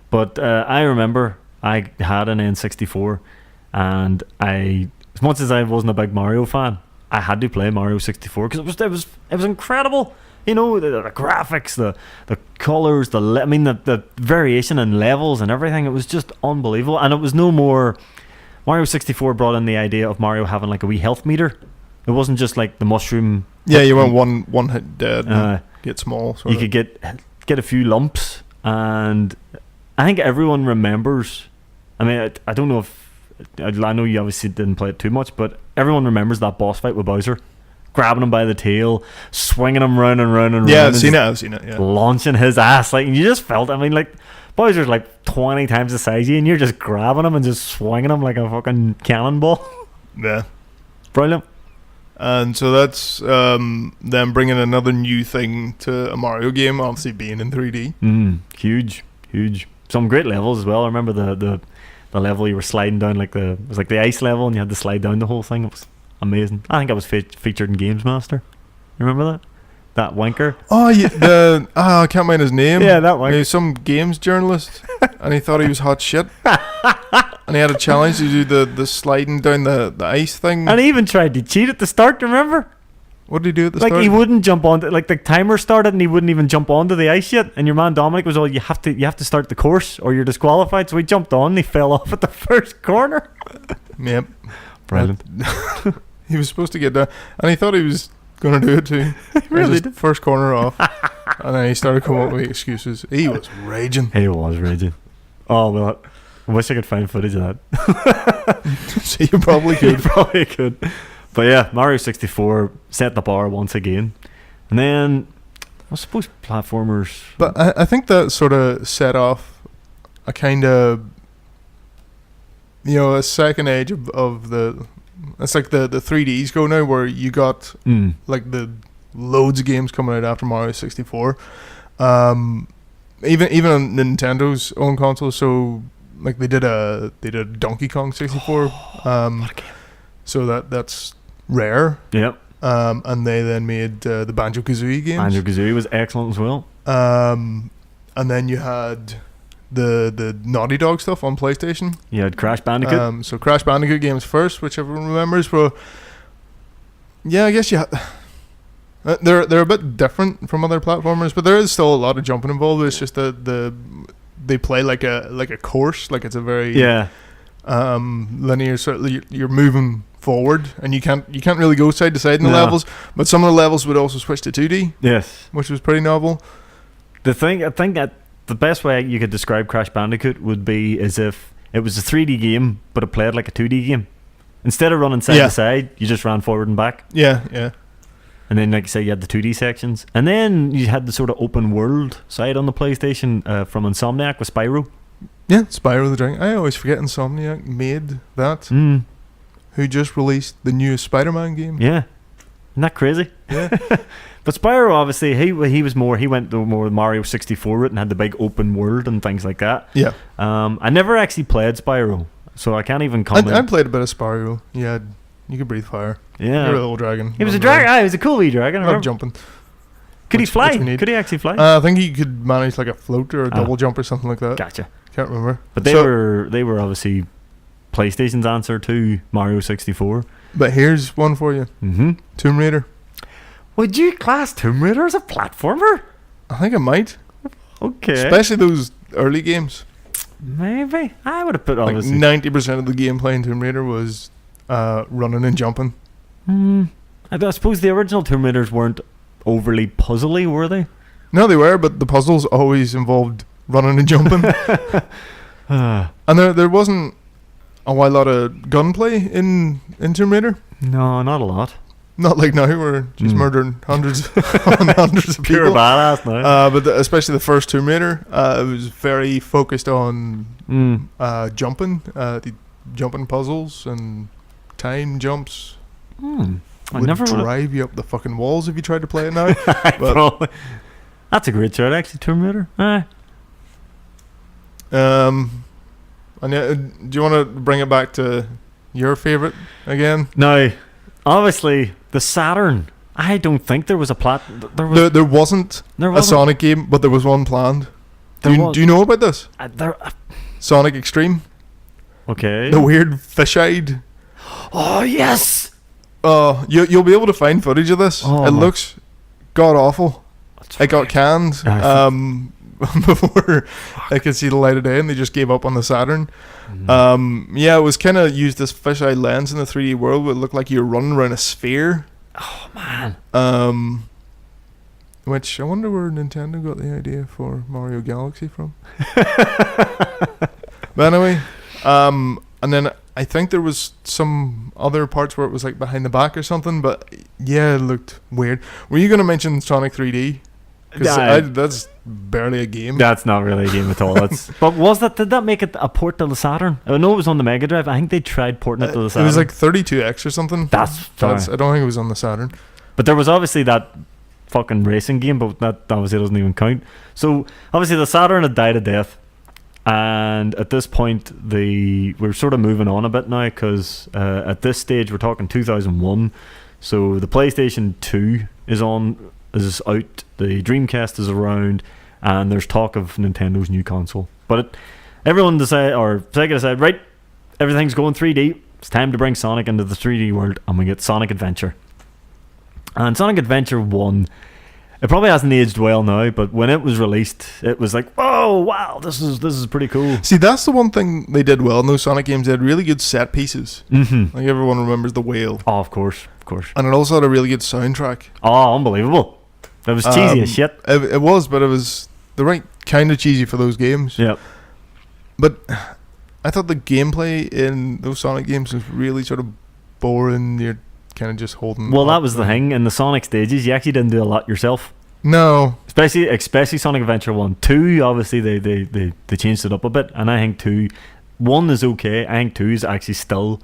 S2: But I remember I had an N64, and as much as I wasn't a big Mario fan, I had to play Mario 64 because it was incredible. You know, the graphics, the colors, the variation in levels and everything. It was just unbelievable. And it was no more. Mario 64 brought in the idea of Mario having like a wee health meter. It wasn't just like the mushroom.
S1: Yeah, you went one hit dead and get small.
S2: You could get a few lumps, and I think everyone remembers. I mean, I don't know if I know you obviously didn't play it too much, but everyone remembers that boss fight with Bowser, grabbing him by the tail, swinging him round and round and round.
S1: Yeah, I've seen it. Yeah,
S2: launching his ass like you just felt. I mean, like Bowser's like 20 times the size of you, and you're just grabbing him and just swinging him like a fucking cannonball.
S1: Yeah,
S2: brilliant.
S1: And so that's them bringing another new thing to a Mario game, obviously being in 3D.
S2: Huge. Some great levels as well. I remember the level you were sliding down, it was like the ice level, and you had to slide down the whole thing. It was amazing. I think I was featured in Games Master. You remember that? That wanker.
S1: Oh, yeah, I can't mind his name.
S2: Yeah, that wanker.
S1: He was some games journalist, and he thought he was hot shit. And he had a challenge to do the sliding down the ice thing.
S2: And he even tried to cheat at the start, remember?
S1: What did he do at the start?
S2: Like, he wouldn't jump on, like, the timer started and he wouldn't even jump onto the ice yet. And your man Dominic was all, you have to start the course or you're disqualified. So he jumped on and he fell off at the first corner.
S1: Yep.
S2: Brilliant.
S1: He was supposed to get down, and he thought he was going to do it too.
S2: He really did.
S1: First corner off. And then he started coming up with excuses. He was raging.
S2: Oh, well, I wish I could find footage of that.
S1: So you probably could.
S2: You probably could. But yeah, Mario 64 set the bar once again. And then, I suppose platformers...
S1: But I think that sort of set off a kind of, a second age of the... It's like the 3Ds go now, where you got like the loads of games coming out after Mario 64. Even on Nintendo's own console, so... Like they did a Donkey Kong 64, so that's rare.
S2: Yep.
S1: And they then made the Banjo-Kazooie games.
S2: Banjo-Kazooie was excellent as well.
S1: And then you had the Naughty Dog stuff on PlayStation.
S2: You had Crash Bandicoot.
S1: So Crash Bandicoot games first, which everyone remembers. But yeah, I guess they're a bit different from other platformers, but there is still a lot of jumping involved. It's just they play like a course, like it's a very linear. So you're moving forward, and you can't really go side to side in the levels. But some of the levels would also switch to 2D.
S2: Yes,
S1: which was pretty novel.
S2: I think that the best way you could describe Crash Bandicoot would be as if it was a 3D game, but it played like a 2D game. Instead of running side to side, you just ran forward and back.
S1: Yeah.
S2: And then, like you say, you had the 2D sections. And then you had the sort of open world side on the PlayStation from Insomniac with Spyro.
S1: Yeah, Spyro the Dragon. I always forget Insomniac made that. Who just released the newest Spider-Man game.
S2: Yeah. Isn't that crazy?
S1: Yeah.
S2: But Spyro, obviously, he went the more Mario 64 route and had the big open world and things like that.
S1: Yeah.
S2: I never actually played Spyro, so I can't even comment.
S1: I played a bit of Spyro. Yeah. You could breathe fire.
S2: Yeah.
S1: You're a little dragon.
S2: He was a dragon. He was a cool wee dragon.
S1: Not jumping.
S2: Could he fly? Could he actually fly?
S1: I think he could manage like a float or a double jump or something like that.
S2: Gotcha.
S1: Can't remember.
S2: But they were obviously PlayStation's answer to Mario 64.
S1: But here's one for you. Tomb Raider.
S2: Would you class Tomb Raider as a platformer?
S1: I think it might.
S2: Okay.
S1: Especially those early games.
S2: Maybe. I would have put
S1: like
S2: obviously
S1: 90% of the gameplay in Tomb Raider was running and jumping.
S2: I suppose the original Tomb Raiders weren't overly puzzly, were they?
S1: No, they were, but the puzzles always involved running and jumping. And there wasn't a lot of gunplay in Tomb Raider.
S2: No, not a lot.
S1: Not like now, we're just murdering hundreds and hundreds of people.
S2: Pure badass now.
S1: But especially the first Tomb Raider, it was very focused on jumping, the jumping puzzles and time jumps.
S2: I never
S1: drive you up the fucking walls if you tried to play it now. But
S2: that's a great shout, actually, Tomb Raider.
S1: And do you want to bring it back to your favorite again?
S2: No, obviously the Saturn. I don't think there was a
S1: There wasn't a Sonic game, but there was one planned. Do you know about this? Sonic Extreme.
S2: Okay.
S1: The weird fish-eyed.
S2: Oh yes.
S1: You'll be able to find footage of this. It looks god awful. It got canned before I could see the light of day, and they just gave up on the Saturn. It was kind of used this fish-eye lens in the 3D world. Where it looked like you're running around a sphere.
S2: Oh man.
S1: Which I wonder where Nintendo got the idea for Mario Galaxy from. But anyway, and then I think there was some other parts where it was like behind the back or something. But yeah, it looked weird. Were you going to mention Sonic 3D? Because that's barely a game.
S2: That's not really a game at all. But did that make it a port to the Saturn? I know it was on the Mega Drive. I think they tried porting it to the Saturn.
S1: It was like 32X or something. I don't think it was on the Saturn.
S2: But there was obviously that fucking racing game, but that obviously doesn't even count. So obviously the Saturn had died a death, and at this point we're sort of moving on a bit now, because at this stage we're talking 2001. So the PlayStation 2 is out, the Dreamcast is around, and there's talk of Nintendo's new console. But Sega decided, right, everything's going 3D. It's time to bring Sonic into the 3D world, and we get Sonic Adventure. And Sonic Adventure 1, it probably hasn't aged well now, but when it was released, it was like, oh wow, this is pretty cool.
S1: See, that's the one thing they did well in those Sonic games. They had really good set pieces. Like everyone remembers the whale.
S2: Oh, of course. And
S1: it also had a really good soundtrack.
S2: Oh, unbelievable. That was cheesy as shit.
S1: It was, but it was the right kind of cheesy for those games.
S2: Yep.
S1: But I thought the gameplay in those Sonic games was really sort of boring. You're kind of just holding.
S2: Well, that was the thing. In the Sonic stages, you actually didn't do a lot yourself.
S1: No.
S2: Especially Sonic Adventure 1. 2, obviously, they changed it up a bit. And I think 1 is okay. I think 2 is actually still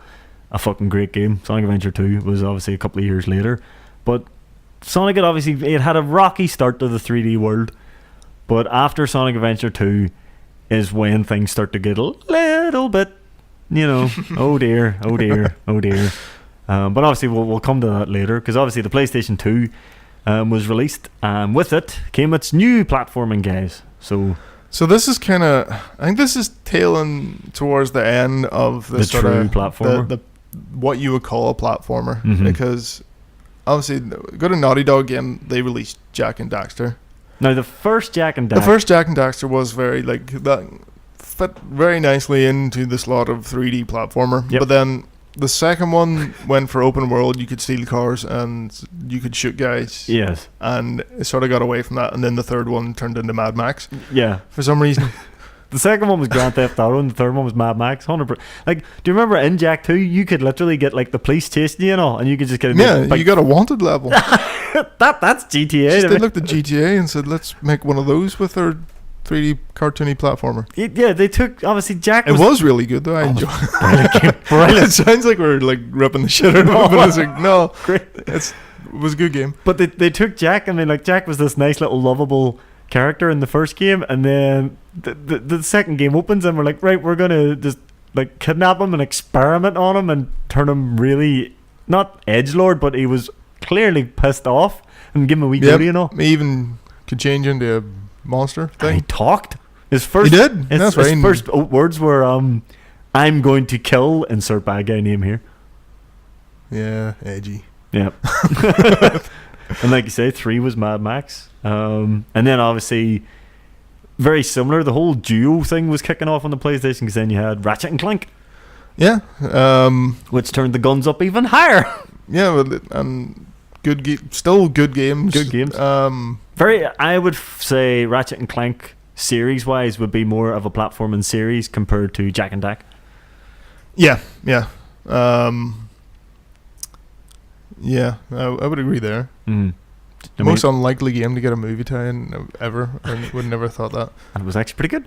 S2: a fucking great game. Sonic Adventure 2 was obviously a couple of years later. But Sonic it had a rocky start to the 3D world. But after Sonic Adventure 2 is when things start to get a little bit, oh dear. But obviously we'll come to that later, because obviously the PlayStation 2 was released, and with it came its new platforming, guys. So
S1: this is kind of, I think this is tailing towards the end of the sort
S2: true
S1: of
S2: platformer,
S1: the what you would call a platformer, because obviously go to Naughty Dog game, they released Jak and Daxter.
S2: Now the first Jak and
S1: Daxter was very that fit very nicely into the slot of 3D platformer.
S2: Yep.
S1: But then the second one went for open world. You could steal cars and you could shoot guys.
S2: Yes.
S1: And it sort of got away from that. And then the third one turned into Mad Max.
S2: Yeah.
S1: For some reason.
S2: The second one was Grand Theft Auto, and the third one was Mad Max. 100%. Like, do you remember in Jak 2, you could literally get like the police chasing you and all, and you could just get
S1: you got a wanted level.
S2: That's GTA.
S1: They looked at GTA and said, let's make one of those with our 3D cartoony platformer.
S2: Yeah, they took, obviously Jak
S1: was really good though. I enjoyed it. Brilliant. It sounds like we're like ripping the shit out of it, but it's like, no,
S2: great.
S1: It was a good game.
S2: But they took Jak. I mean, like, Jak was this nice little lovable character in the first game, and then the second game opens and we're like, right, we're gonna just like kidnap him and experiment on him and turn him really, not edgelord, but he was clearly pissed off, and give him a wee goatee and all.
S1: He even could change into a monster thing.
S2: And he talked. His first,
S1: he did.
S2: His first words were, "I'm going to kill," insert bad guy name here.
S1: Yeah, edgy.
S2: Yeah. And like you say, 3 was Mad Max. And then obviously, very similar, the whole duo thing was kicking off on the PlayStation, because then you had Ratchet and Clank.
S1: Yeah.
S2: Which turned the guns up even higher.
S1: Yeah, and still good games.
S2: Good games. I would say Ratchet and Clank series-wise would be more of a platforming series compared to Jak and Dax.
S1: Yeah. Yeah, I would agree there. The most unlikely game to get a movie tie-in ever. I would never have thought that.
S2: And it was actually pretty good.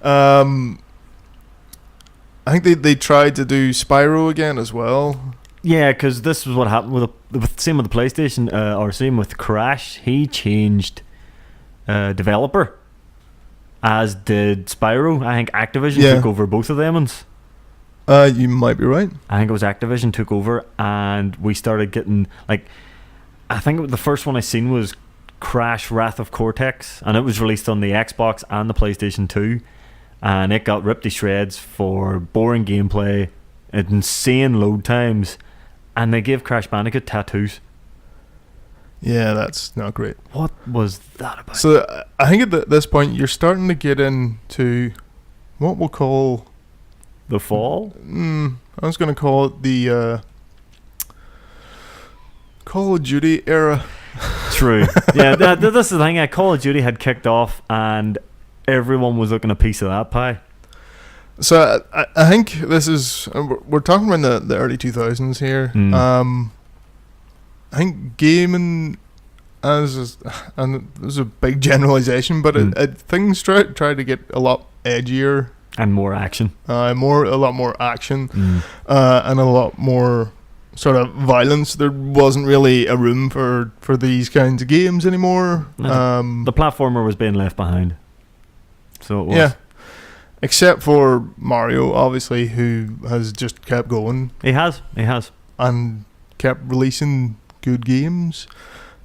S1: I think they tried to do Spyro again as well.
S2: Yeah, because this was what happened with same with the PlayStation, or same with Crash. He changed developer, as did Spyro. I think Activision took over both of them ones.
S1: You might be right.
S2: I think it was Activision took over, and we started getting like, I think the first one I seen was Crash Wrath of Cortex, and it was released on the Xbox and the PlayStation 2, and it got ripped to shreds for boring gameplay, insane load times, and they gave Crash Bandicoot tattoos.
S1: Yeah, that's not great.
S2: What was that about?
S1: So I think at this point you're starting to get into what we'll call
S2: the fall.
S1: I was going to call it the Call of Duty era.
S2: True. Yeah, this is the thing. Call of Duty had kicked off, and everyone was looking a piece of that pie.
S1: So I think this is, we're talking about the early 2000s here. I think gaming, and there's a big generalization, but things try to get a lot edgier
S2: and more action.
S1: A lot more action, and a lot more sort of violence. There wasn't really a room for these kinds of games anymore.
S2: The platformer was being left behind. So it was.
S1: Yeah. Except for Mario, obviously, who has just kept going.
S2: He has.
S1: And kept releasing good games.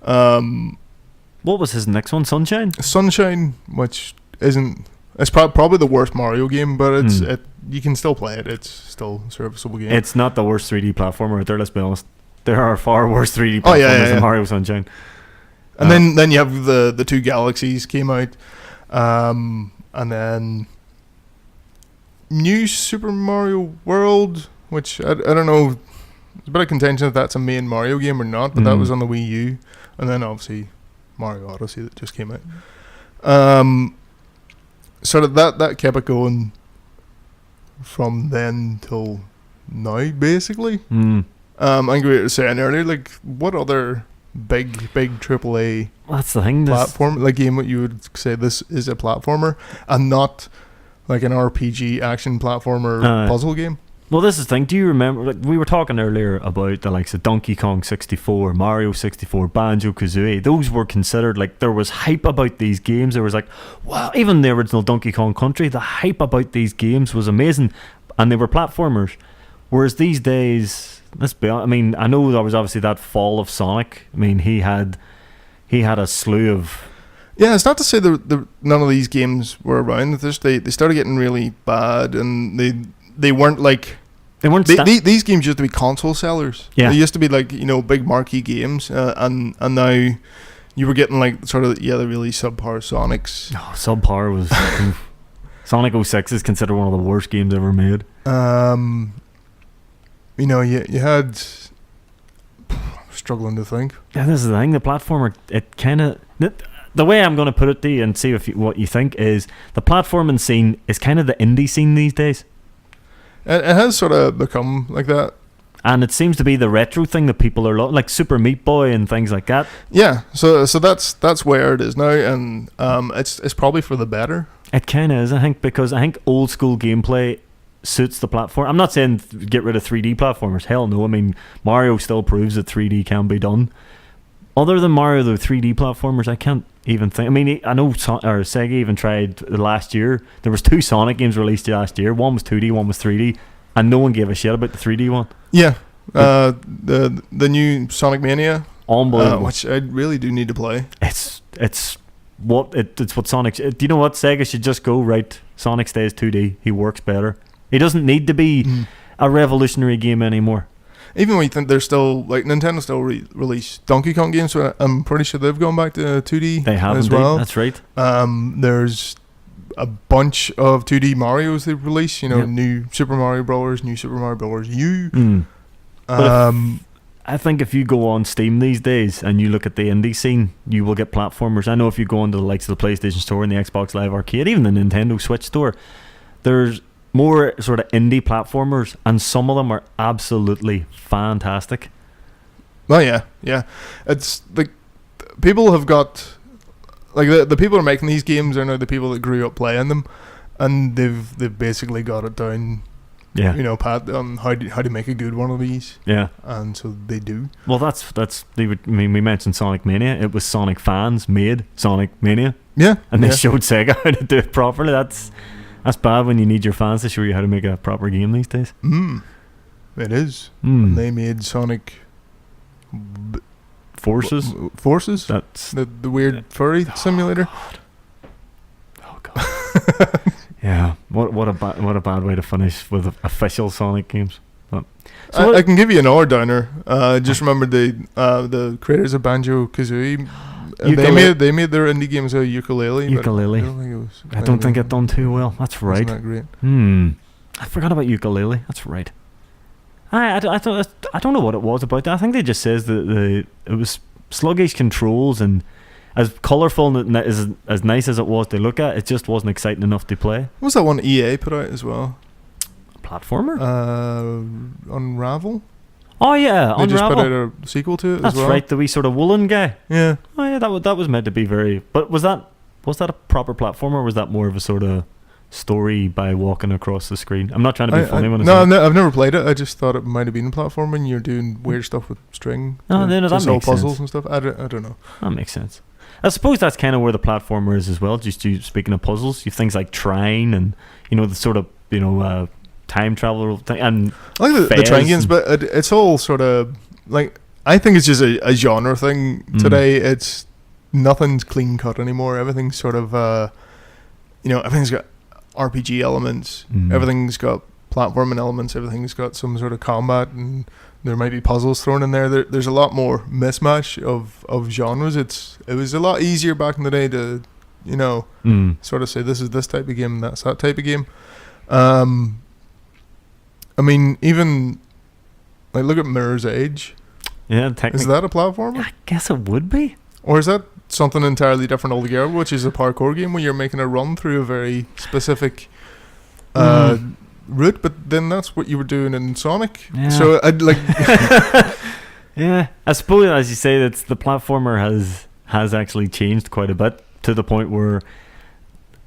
S1: What
S2: was his next one? Sunshine,
S1: which isn't... It's probably the worst Mario game, but you can still play it. It's still a serviceable game.
S2: It's not the worst 3D platformer out there, let's be honest. There are far worse 3D platformers than Mario Sunshine.
S1: And then you have the two Galaxies came out. And then New Super Mario World, which I don't know, there's a bit of contention if that's a main Mario game or not, but that was on the Wii U. And then obviously Mario Odyssey that just came out. Sort of that kept it going from then till now, basically. I'm going to say earlier, like, what other big AAA
S2: that's the thing,
S1: platform, like game what you would say this is a platformer and not like an RPG action platformer puzzle game?
S2: Well, this is the thing. Do you remember, like, we were talking earlier about the likes of Donkey Kong 64, Mario 64, Banjo-Kazooie. Those were considered, like, there was hype about these games. There was like, wow, even the original Donkey Kong Country, the hype about these games was amazing, and they were platformers. Whereas these days, let's be honest, I mean, I know there was obviously that fall of Sonic. I mean, he had a slew of...
S1: Yeah, it's not to say none of these games were around. It's just they started getting really bad, and they weren't like... These games used to be console sellers.
S2: Yeah.
S1: They used to be like, big marquee games, and now you were getting like sort of, the really subpar Sonics.
S2: Oh, subpar was... Sonic 06 is considered one of the worst games ever made.
S1: You had... Struggling to think.
S2: Yeah, this is the thing. The platformer, it kind of... The way I'm going to put it to you and see what you think is the platforming scene is kind of the indie scene these days.
S1: It has sort of become like that.
S2: And it seems to be the retro thing that people are like Super Meat Boy and things like that.
S1: Yeah, so that's where it is now, and it's probably for the better.
S2: It kind of is, I think, because I think old school gameplay suits the platform. I'm not saying get rid of 3D platformers. Hell no. I mean, Mario still proves that 3D can be done. Other than Mario, the 3D platformers, I can't even think. I mean, I know Sega even tried last year. There was 2 Sonic games released last year. One was 2D, one was 3D, and no one gave a shit about the 3D one.
S1: Yeah, the new Sonic Mania,
S2: unbelievable,
S1: which I really do need to play.
S2: It's what Sonic. Do you know what? Sega should just go right. Sonic stays 2D. He works better. He doesn't need to be a revolutionary game anymore.
S1: Even when you think they're still, like, Nintendo still release Donkey Kong games, so I'm pretty sure they've gone back to 2D.
S2: They have
S1: as
S2: indeed.
S1: well.
S2: That's right.
S1: There's a bunch of 2D Marios they've released. New Super Mario Bros., new Super Mario Bros. U.
S2: I think if you go on Steam these days and you look at the indie scene, you will get platformers. I know if you go into the likes of the PlayStation Store and the Xbox Live Arcade, even the Nintendo Switch Store, there's more sort of indie platformers, and some of them are absolutely fantastic.
S1: Well, yeah. It's like people have got, like, the people who are making these games are now the people that grew up playing them, and they've basically got it down.
S2: Yeah.
S1: Pat, on how to make a good one of these.
S2: Yeah.
S1: And so they do.
S2: Well, we mentioned Sonic Mania. It was Sonic fans made Sonic Mania.
S1: Yeah.
S2: And they showed Sega how to do it properly. That's bad when you need your fans to show you how to make a proper game these days.
S1: It is.
S2: Mm.
S1: They made Sonic
S2: Forces.
S1: Forces.
S2: That's
S1: The weird furry simulator.
S2: Oh god. Yeah. What a bad way to finish with official Sonic games. But, so
S1: I can give you an hour downer. Just remember the creators of Banjo-Kazooie. They made their indie games a ukulele.
S2: Ukulele. I don't think it done too well. That's right.
S1: Isn't that great?
S2: I forgot about ukulele. That's right. I don't know what it was about that. I think they just says that it was sluggish controls, and as colourful and as nice as it was to look at, it just wasn't exciting enough to play.
S1: What was that one EA put out as well?
S2: Platformer?
S1: Unravel.
S2: Oh yeah,
S1: they
S2: Unravel.
S1: just put out a sequel to it
S2: That's
S1: as well.
S2: right, the wee sort of woolen guy.
S1: Yeah.
S2: Oh yeah, that was meant to be very. But was that a proper platformer, or was that more of a sort of story by walking across the screen? I'm not trying to be funny when I say
S1: I've never played it. I just thought it might have been a platformer, and you're doing weird stuff with string.
S2: No, that
S1: solve
S2: makes
S1: puzzles
S2: sense.
S1: and stuff. I don't know.
S2: That makes sense. I suppose that's kind of where the platformer is as well. Just speaking of puzzles, you have things like Trine and the sort of time travel thing, and
S1: I like the Trine games, but it's all sort of like, I think it's just a genre thing today. It's nothing's clean cut anymore. Everything's sort of everything's got RPG elements. Everything's got platforming elements. Everything's got some sort of combat, and there might be puzzles thrown in there. There's a lot more mismatch of genres. It was a lot easier back in the day to sort of say this is this type of game and that's that type of game. I mean, even like look at Mirror's Edge.
S2: Yeah, technically.
S1: Is that a platformer?
S2: I guess it would be.
S1: Or is that something entirely different altogether, which is a parkour game where you're making a run through a very specific route, but then that's what you were doing in Sonic.
S2: Yeah.
S1: So I'd like
S2: yeah, I suppose as you say, that's the platformer has actually changed quite a bit to the point where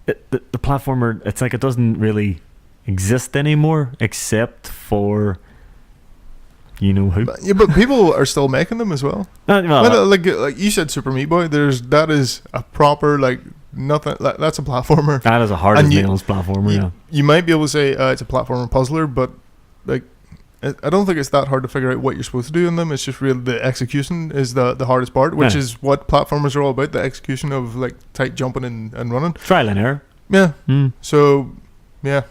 S2: the platformer, it's like it doesn't really exist anymore except for who.
S1: Yeah, but people are still making them as well. Like you said, Super Meat Boy. That is a proper nothing. That's a platformer.
S2: That is a hard as nails platformer. Yeah.
S1: You might be able to say it's a platformer puzzler, but I don't think it's that hard to figure out what you're supposed to do in them. It's just really the execution is the hardest part, which is what platformers are all about. The execution of tight jumping and running.
S2: Trial and error.
S1: Yeah. So yeah.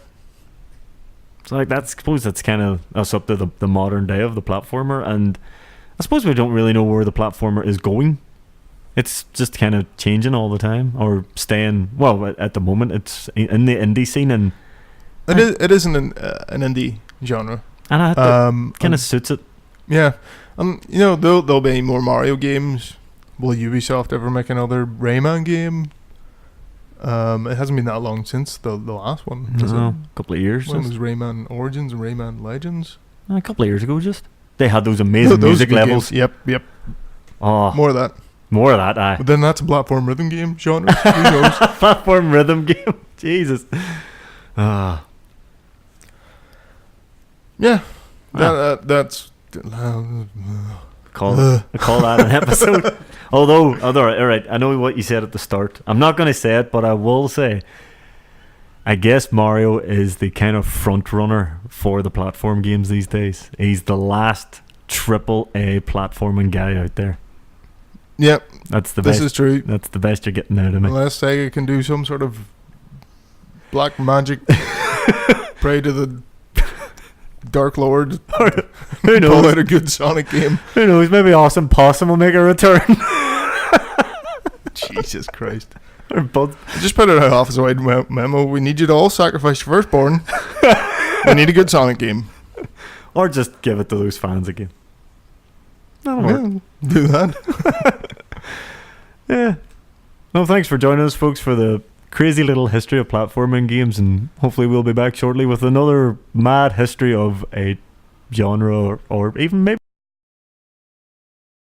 S2: So I suppose that's kind of us up to the modern day of the platformer, and I suppose we don't really know where the platformer is going. It's just kind of changing all the time, or staying. Well, at the moment, it's in the indie scene, and
S1: it isn't an indie genre,
S2: and kind of suits it.
S1: Yeah, there'll be more Mario games. Will Ubisoft ever make another Rayman game? It hasn't been that long since the last one.
S2: A couple of years.
S1: When was Rayman Origins and Rayman Legends?
S2: A couple of years ago, just they had those amazing music levels.
S1: Games. Yep.
S2: Oh,
S1: more of that.
S2: Aye.
S1: But then that's a platform rhythm game genre. Who knows?
S2: Platform rhythm game. Jesus.
S1: Yeah. That's.
S2: Call that an episode. Although, all right, I know what you said at the start. I'm not going to say it, but I will say, I guess Mario is the kind of front runner for the platform games these days. He's the last AAA platforming guy out there.
S1: Yep,
S2: that's the best.
S1: This is true.
S2: That's the best you're getting out of me.
S1: Unless Sega can do some sort of black magic, pray to the Dark Lord.
S2: Who knows?
S1: Pull out a good Sonic game.
S2: Who knows? Maybe Awesome Possum will make a return.
S1: Jesus Christ!
S2: Bud.
S1: Just put it out off as a wide memo. We need you to all sacrifice your firstborn. We need a good Sonic game,
S2: or just give it to those fans again. That'll work.
S1: Do that.
S2: Yeah. Well, thanks for joining us, folks, for the crazy little history of platforming games, and hopefully we'll be back shortly with another mad history of a genre or even maybe